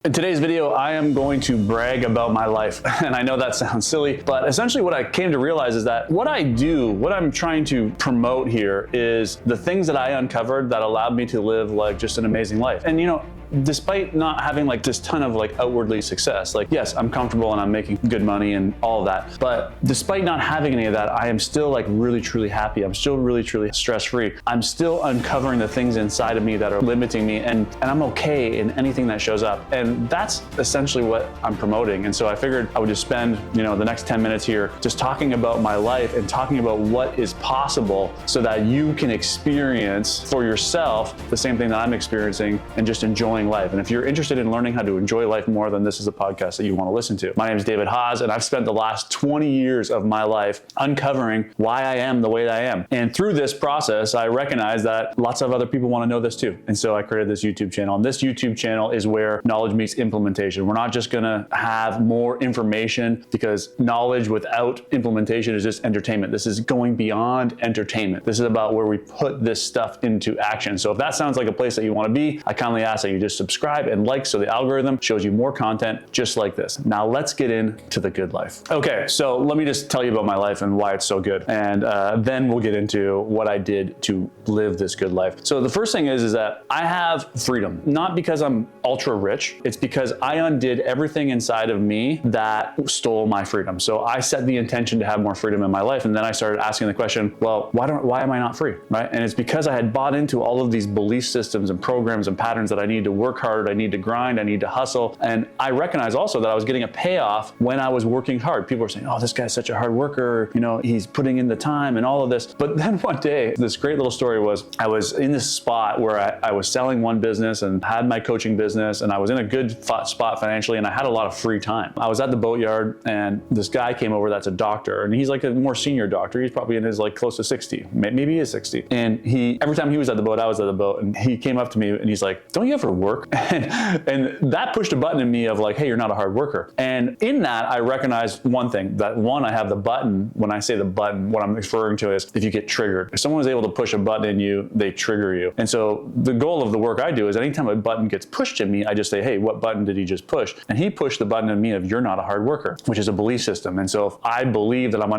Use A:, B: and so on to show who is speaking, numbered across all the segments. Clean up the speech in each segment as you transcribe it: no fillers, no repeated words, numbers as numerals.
A: In today's video, I am going to brag about my life. And I know that sounds silly, but essentially what I came to realize is that what I do, what I'm trying to promote here is the things that I uncovered that allowed me to live like just an amazing life. And despite not having like this ton of like outwardly success, like yes, I'm comfortable and I'm making good money and all of that. But despite not having any of that, I am still like really, truly happy. I'm still really, truly stress-free. I'm still uncovering the things inside of me that are limiting me, and I'm okay in anything that shows up. And that's essentially what I'm promoting. And so I figured I would just spend, the next 10 minutes here just talking about my life and talking about what is possible so that you can experience for yourself the same thing that I'm experiencing and just enjoying life. And if you're interested in learning how to enjoy life more, then this is a podcast that you want to listen to. My name is David Haas, and I've spent the last 20 years of my life uncovering why I am the way that I am. And through this process, I recognize that lots of other people want to know this too. And so I created this YouTube channel. And this YouTube channel is where knowledge meets implementation. We're not just going to have more information, because knowledge without implementation is just entertainment. This is going beyond entertainment. This is about where we put this stuff into action. So if that sounds like a place that you want to be, I kindly ask that you just subscribe and like so the algorithm shows you more content just like this. Now let's get into the good life. Okay, so let me just tell you about my life and why it's so good. And then we'll get into what I did to live this good life. So the first thing is that I have freedom, not because I'm ultra rich. It's because I undid everything inside of me that stole my freedom. So I set the intention to have more freedom in my life. And then I started asking the question, well, why am I not free, right? And it's because I had bought into all of these belief systems and programs and patterns that I need to work hard, I need to grind, I need to hustle. And I recognize also that I was getting a payoff when I was working hard. People were saying, oh, this guy's such a hard worker, he's putting in the time and all of this. But then one day, this great little story was, I was in this spot where I was selling one business and had my coaching business, and I was in a good spot financially, and I had a lot of free time. I was at the boatyard, and this guy came over that's a doctor, and he's like a more senior doctor. He's probably in his like close to 60, maybe he is 60. And every time he was at the boat, I was at the boat, and he came up to me and he's like, don't you ever work? And that pushed a button in me of like, hey, you're not a hard worker. And in that, I recognized one thing, that one, I have the button. When I say the button, what I'm referring to is if you get triggered. If someone is able to push a button in you, they trigger you. And so the goal of the work I do is anytime a button gets pushed in me, I just say, hey, what button did he just push? And he pushed the button in me of you're not a hard worker, which is a belief system. And so if I believe that I'm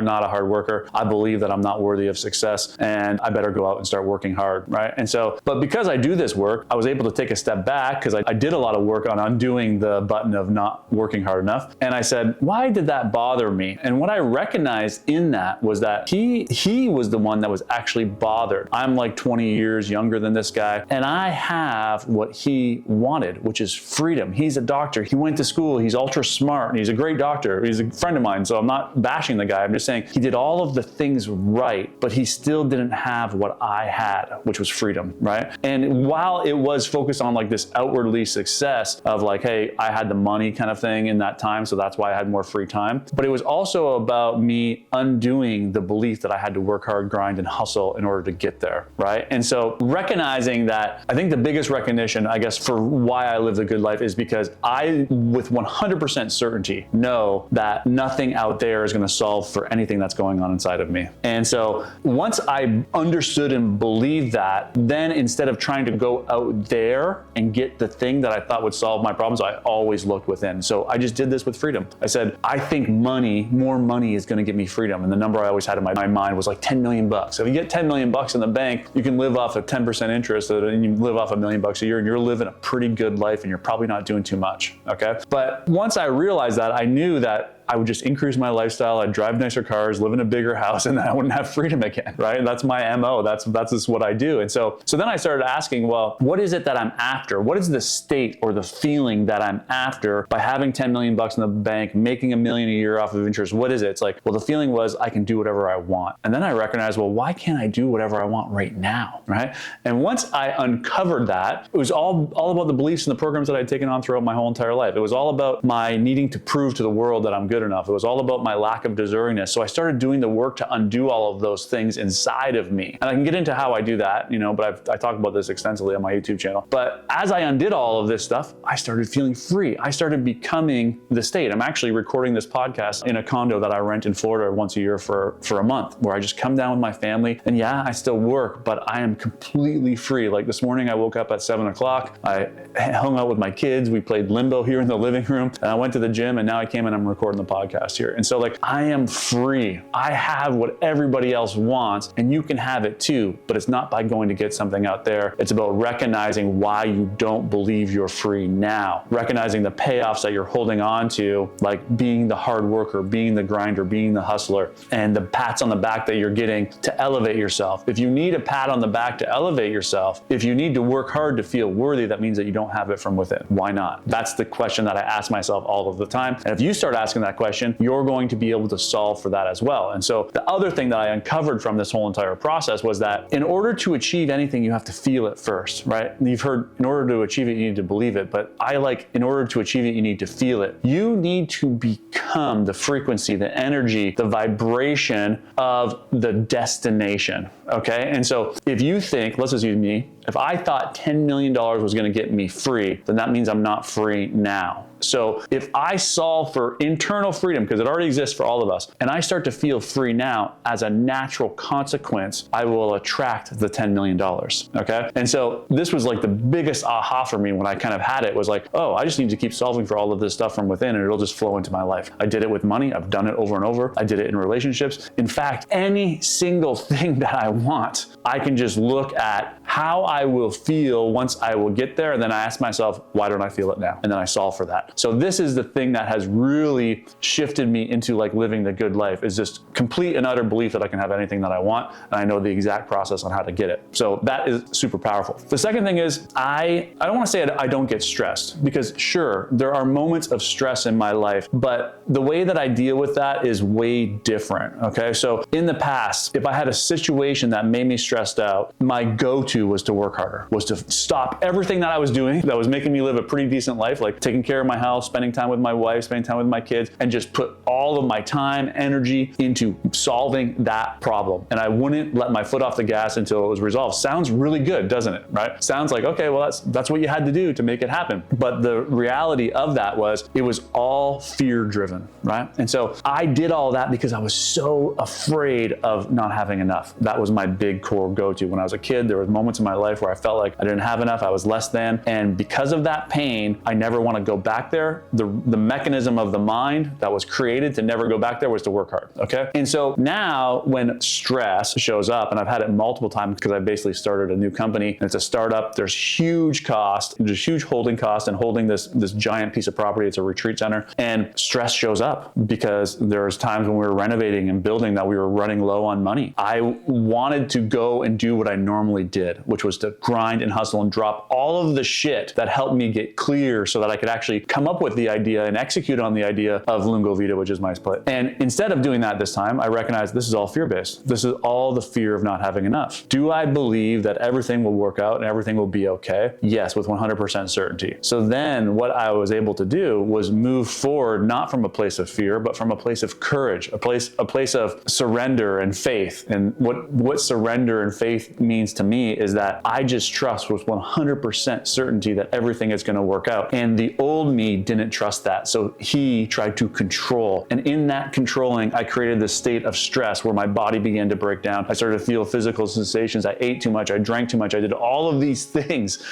A: not a hard worker, I believe that I'm not worthy of success, and I better go out and start working hard, right? And so, but because I do this work, I was able to take a step back, because I did a lot of work on undoing the button of not working hard enough. And I said, why did that bother me? And what I recognized in that was that he was the one that was actually bothered. I'm like 20 years younger than this guy, and I have what he wanted, which is freedom. He's a doctor. He went to school. He's ultra smart, and he's a great doctor. He's a friend of mine, so I'm not bashing the guy. I'm just saying he did all of the things right, but he still didn't have what I had, which was freedom, right? And while it was focused on like this outwardly success of like, hey, I had the money kind of thing in that time, so that's why I had more free time. But it was also about me undoing the belief that I had to work hard, grind, and hustle in order to get there, right? And so recognizing that, I think the biggest recognition, I guess, for why I live the good life is because I, with 100% certainty, know that nothing out there is going to solve for anything that's going on inside of me. And so once I understood and believed that, then instead of trying to go out there and get the thing that I thought would solve my problems, I always looked within. So I just did this with freedom. I said, I think more money is going to get me freedom. And the number I always had in my mind was like 10 million bucks. So if you get 10 million bucks in the bank, you can live off of 10% interest, and you live off $1 million a year, and you're living a pretty good life, and you're probably not doing too much. Okay. But once I realized that, I knew that I would just increase my lifestyle. I'd drive nicer cars, live in a bigger house, and then I wouldn't have freedom again, right? That's my MO. That's just what I do. And so then I started asking, well, what is it that I'm after? What is the state or the feeling that I'm after by having 10 million bucks in the bank, making $1 million a year off of interest? What is it? It's like, well, the feeling was I can do whatever I want. And then I recognized, well, why can't I do whatever I want right now, right? And once I uncovered that, it was all about the beliefs and the programs that I'd taken on throughout my whole entire life. It was all about my needing to prove to the world that I'm good good enough. It was all about my lack of deservingness. So I started doing the work to undo all of those things inside of me. And I can get into how I do that, but I talk about this extensively on my YouTube channel. But as I undid all of this stuff, I started feeling free. I started becoming the state. I'm actually recording this podcast in a condo that I rent in Florida once a year for a month, where I just come down with my family. And yeah, I still work, but I am completely free. Like this morning, I woke up at 7 o'clock. I hung out with my kids. We played Limbo here in the living room. And I went to the gym, and now I came and I'm recording the podcast here. And so like, I am free. I have what everybody else wants, and you can have it too, but it's not by going to get something out there. It's about recognizing why you don't believe you're free now, recognizing the payoffs that you're holding on to, like being the hard worker, being the grinder, being the hustler, and the pats on the back that you're getting to elevate yourself. If you need a pat on the back to elevate yourself, if you need to work hard to feel worthy, that means that you don't have it from within. Why not? That's the question that I ask myself all of the time. And if you start asking that question, you're going to be able to solve for that as well. And so the other thing that I uncovered from this whole entire process was that in order to achieve anything, you have to feel it first, right? You've heard in order to achieve it, you need to believe it, but I like in order to achieve it, you need to feel it. You need to become the frequency, the energy, the vibration of the destination, okay? And so if you think, let's just use me, if I thought $10 million was gonna get me free, then that means I'm not free now. So if I solve for internal freedom, because it already exists for all of us, and I start to feel free now, as a natural consequence, I will attract the $10 million, okay? And so this was like the biggest aha for me when I kind of had it, was like, oh, I just need to keep solving for all of this stuff from within and it'll just flow into my life. I did it with money. I've done it over and over. I did it in relationships. In fact, any single thing that I want, I can just look at how I will feel once I will get there. And then I ask myself, why don't I feel it now? And then I solve for that. So this is the thing that has really shifted me into like living the good life, is just complete and utter belief that I can have anything that I want. And I know the exact process on how to get it. So that is super powerful. The second thing is I don't want to say I don't get stressed, because sure, there are moments of stress in my life, but the way that I deal with that is way different. Okay. So in the past, if I had a situation that made me stressed out, my go-to was to work harder, was to stop everything that I was doing that was making me live a pretty decent life, like taking care of my house, spending time with my wife, spending time with my kids, and just put all of my time, energy into solving that problem. And I wouldn't let my foot off the gas until it was resolved. Sounds really good, doesn't it? Right? Sounds like, okay, well, that's what you had to do to make it happen. But the reality of that was it was all fear driven, right? And so I did all that because I was so afraid of not having enough. That was my big core go-to. When I was a kid, there were moments in my life where I felt like I didn't have enough, I was less than. And because of that pain, I never want to go back there. The mechanism of the mind that was created to never go back there was to work hard, okay? And so now when stress shows up, and I've had it multiple times because I basically started a new company and it's a startup, there's huge cost, there's huge holding cost and holding this giant piece of property. It's a retreat center, and stress shows up because there's times when we were renovating and building that we were running low on money. I wanted to go and do what I normally did, which was to grind and hustle and drop all of the shit that helped me get clear so that I could actually come up with the idea and execute on the idea of Lungo Vita, which is my split. And instead of doing that this time, I recognized this is all fear-based. This is all the fear of not having enough. Do I believe that everything will work out and everything will be okay? Yes, with 100% certainty. So then what I was able to do was move forward, not from a place of fear, but from a place of courage, a place of surrender and faith. And what surrender and faith means to me is that I just trust with 100% certainty that everything is going to work out. And the old me didn't trust that. So he tried to control. And in that controlling, I created this state of stress where my body began to break down. I started to feel physical sensations. I ate too much. I drank too much. I did all of these things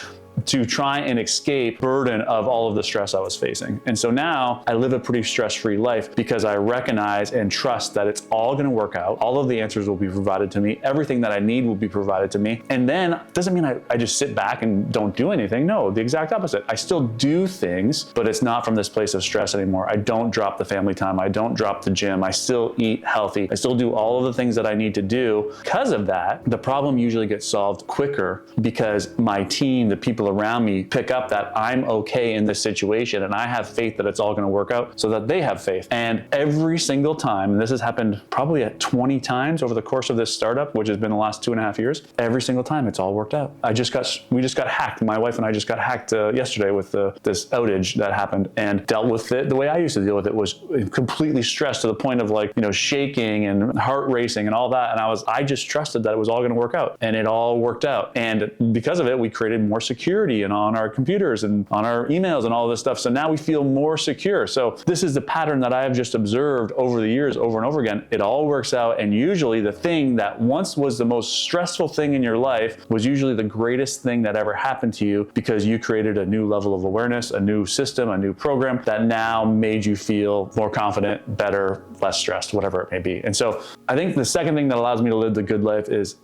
A: to try and escape burden of all of the stress I was facing. And so now I live a pretty stress-free life because I recognize and trust that it's all going to work out. All of the answers will be provided to me. Everything that I need will be provided to me. And then it doesn't mean I just sit back and don't do anything. No, the exact opposite. I still do things, but it's not from this place of stress anymore. I don't drop the family time. I don't drop the gym. I still eat healthy. I still do all of the things that I need to do. Because of that, the problem usually gets solved quicker because my team, the people around me pick up that I'm okay in this situation and I have faith that it's all going to work out, so that they have faith. And every single time, and this has happened probably at 20 times over the course of this startup, which has been the last 2.5 years, every single time it's all worked out. We just got hacked. My wife and I just got hacked yesterday with this outage that happened, and dealt with it the way I used to deal with it, was completely stressed to the point of shaking and heart racing and all that. And I just trusted that it was all going to work out, and it all worked out. And because of it, we created more security and on our computers and on our emails and all this stuff. So now we feel more secure. So this is the pattern that I have just observed over the years, over and over again. It all works out. And usually the thing that once was the most stressful thing in your life was usually the greatest thing that ever happened to you, because you created a new level of awareness, a new system, a new program that now made you feel more confident, better, less stressed, whatever it may be. And so I think the second thing that allows me to live the good life is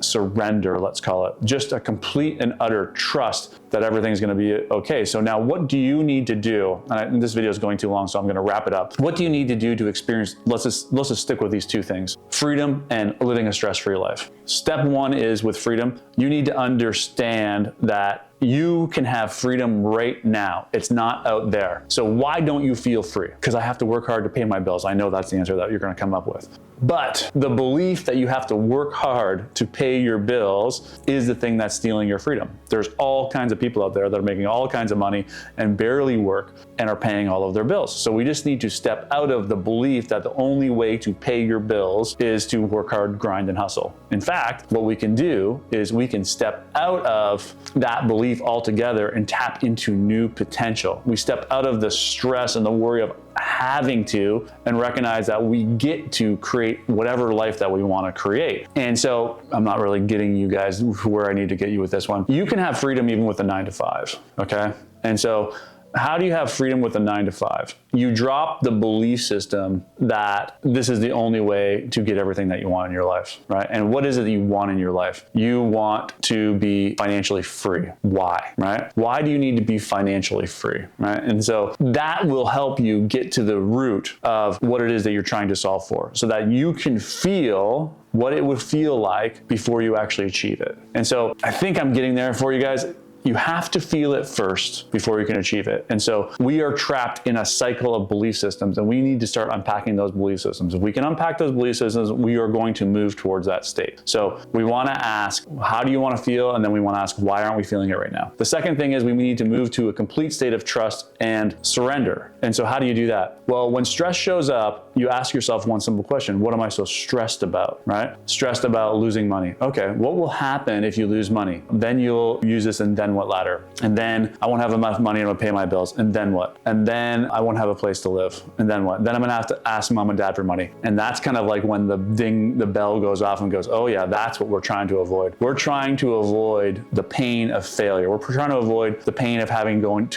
A: surrender, let's call it. Just a complete and utter trust that everything's going to be okay. So now what do you need to do? And this video is going too long, so I'm going to wrap it up. What do you need to do to experience, let's just stick with these two things: freedom and living a stress-free life. Step one is with freedom. You need to understand that you can have freedom right now. It's not out there. So why don't you feel free? Because I have to work hard to pay my bills. I know that's the answer that you're going to come up with. But the belief that you have to work hard to pay your bills is the thing that's stealing your freedom. There's all kinds of people out there that are making all kinds of money and barely work and are paying all of their bills. So we just need to step out of the belief that the only way to pay your bills is to work hard, grind, and hustle. In fact, what we can do is we can step out of that belief altogether and tap into new potential. We step out of the stress and the worry of having to, and recognize that we get to create whatever life that we want to create. And so I'm not really getting you guys where I need to get you with this one. You can have freedom even with a 9-to-5, okay? And so how do you have freedom with a 9-to-5? You drop the belief system that this is the only way to get everything that you want in your life, right? And what is it that you want in your life? You want to be financially free. Why, right? Why do you need to be financially free, right? And so that will help you get to the root of what it is that you're trying to solve for, so that you can feel what it would feel like before you actually achieve it. And so I think I'm getting there for you guys. You have to feel it first before you can achieve it. And so we are trapped in a cycle of belief systems, and we need to start unpacking those belief systems. If we can unpack those belief systems, we are going to move towards that state. So we want to ask, how do you want to feel? And then we want to ask, why aren't we feeling it right now? The second thing is we need to move to a complete state of trust and surrender. And so how do you do that? Well, when stress shows up, you ask yourself one simple question: what am I so stressed about, right? Stressed about losing money. Okay, what will happen if you lose money? Then you'll use this and then what ladder. And then I won't have enough money to pay my bills. And then what? And then I won't have a place to live. And then what? Then I'm gonna have to ask mom and dad for money. And that's kind of like when the bell goes off and goes, oh yeah, that's what we're trying to avoid. We're trying to avoid the pain of failure. We're trying to avoid the pain of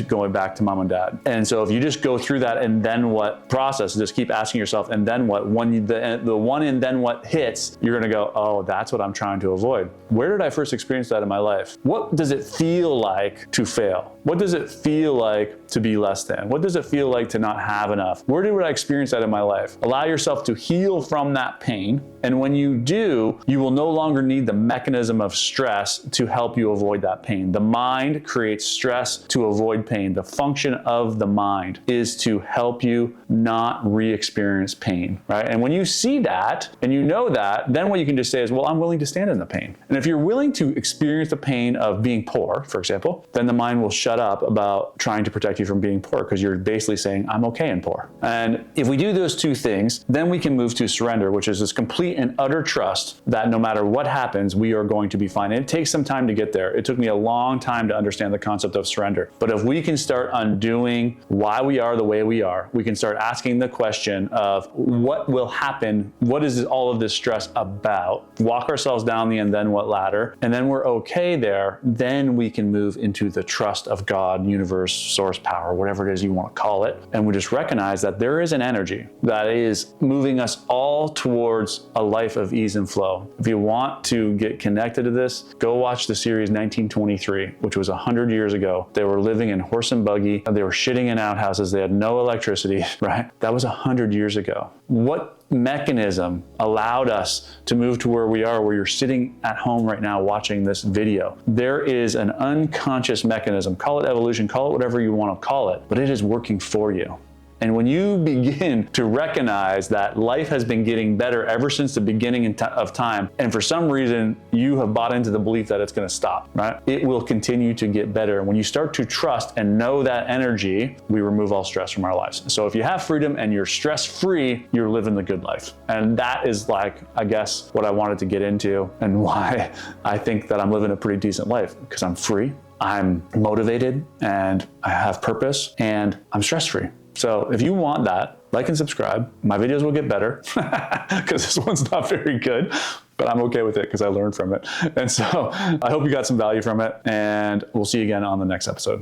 A: going back to mom and dad. And so if you just go through that and then what process, just keep asking yourself, and then what? When the one and then what hits, you're gonna go, oh, that's what I'm trying to avoid. Where did I first experience that in my life? What does it feel like to fail? What does it feel like to be less than? What does it feel like to not have enough? Where did I experience that in my life? Allow yourself to heal from that pain. And when you do, you will no longer need the mechanism of stress to help you avoid that pain. The mind creates stress to avoid pain. The function of the mind is to help you not re-experience pain, right? And when you see that and you know that, then what you can just say is, well, I'm willing to stand in the pain. And if you're willing to experience the pain of being poor, for example, then the mind will shut up about trying to protect you from being poor, because you're basically saying, I'm okay in poor. And if we do those two things, then we can move to surrender, which is this complete and utter trust that no matter what happens, we are going to be fine. And it takes some time to get there. It took me a long time to understand the concept of surrender. But if we can start undoing why we are the way we are, we can start asking the question of what will happen, what is all of this stress about, walk ourselves down the and then what ladder, and then we're okay there, then we can move into the trust of God, universe, source power, whatever it is you want to call it. And we just recognize that there is an energy that is moving us all towards a life of ease and flow. If you want to get connected to this, go watch the series 1923, which was 100 years ago. They were living in horse and buggy. They were shitting in outhouses. They had no electricity, right? That was 100 years ago. What mechanism allowed us to move to where we are, where you're sitting at home right now watching this video. There is an unconscious mechanism, call it evolution, call it whatever you want to call it, but it is working for you. And when you begin to recognize that life has been getting better ever since the beginning of time, and for some reason you have bought into the belief that it's going to stop, right? It will continue to get better. And when you start to trust and know that energy, we remove all stress from our lives. So if you have freedom and you're stress-free, you're living the good life. And that is like, I guess, what I wanted to get into and why I think that I'm living a pretty decent life, because I'm free, I'm motivated, and I have purpose, and I'm stress-free. So if you want that, like and subscribe. My videos will get better because this one's not very good, but I'm okay with it because I learned from it. And so I hope you got some value from it, and we'll see you again on the next episode.